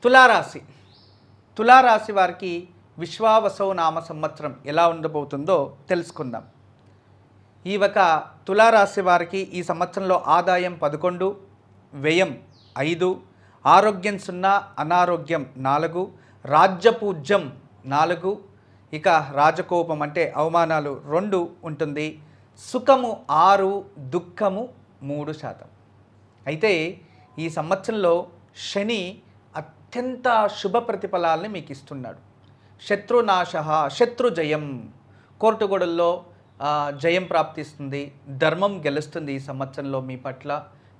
తులారాశి తులారాశి వారికి విశ్వావసవ నామ సంవత్సరం ఎలా ఉండబోతుందో తెలుసుకుందాం. ఈ ఒక తులారాశి వారికి ఈ సంవత్సరంలో ఆదాయం 11, వ్యయం 5, ఆరోగ్యం 0, అనారోగ్యం 4, రాజ్యపూజ్యం 4, ఇక రాజకోపం అంటే అవమానాలు 2 ఉంటుంది. సుఖము 6, దుఃఖము 3%. అయితే ఈ సంవత్సరంలో శని అత్యంత శుభ ప్రతిఫలాలని మీకు ఇస్తున్నాడు. శత్రునాశ, శత్రుజయం, కోర్టుగొడల్లో జయం ప్రాప్తిస్తుంది, ధర్మం గెలుస్తుంది. ఈ సంవత్సరంలో మీ పట్ల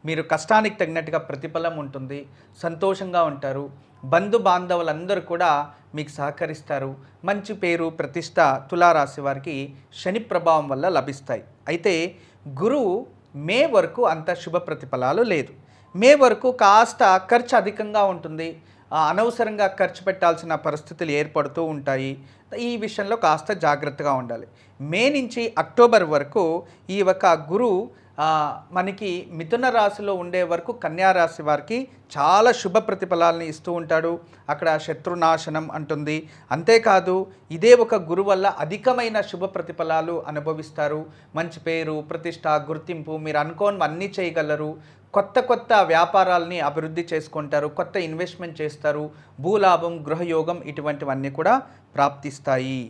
మీరు కష్టానికి తగినట్టుగా ప్రతిఫలం ఉంటుంది, సంతోషంగా ఉంటారు. బంధు బాంధవులందరూ కూడా మీకు సహకరిస్తారు. మంచి పేరు ప్రతిష్ట తులారాశి వారికి శని ప్రభావం వల్ల లభిస్తాయి. అయితే గురువు మే వరకు అంత శుభ ప్రతిఫలాలు లేదు. మే వరకు కాస్త ఖర్చు అధికంగా ఉంటుంది, అనవసరంగా ఖర్చు పెట్టాల్సిన పరిస్థితులు ఏర్పడుతూ ఉంటాయి. ఈ విషయంలో కాస్త జాగ్రత్తగా ఉండాలి. మే నుంచి అక్టోబర్ వరకు ఈ ఒక గురువు మనకి మిథున రాశిలో ఉండే వరకు కన్యా రాశి వారికి చాలా శుభ ప్రతిఫలాలని ఇస్తూ ఉంటాడు. అక్కడ శత్రునాశనం అంటుంది. అంతేకాదు ఇదే ఒక గురువు వల్ల అధికమైన శుభ ప్రతిఫలాలు అనుభవిస్తారు. మంచి పేరు ప్రతిష్ట గుర్తింపు, మీరు అనుకోనివన్నీ చేయగలరు. కొత్త కొత్త వ్యాపారాలని అభివృద్ధి చేసుకుంటారు, కొత్త ఇన్వెస్ట్మెంట్ చేస్తారు, భూలాభం గృహయోగం ఇటువంటివన్నీ కూడా ప్రాప్తిస్తాయి.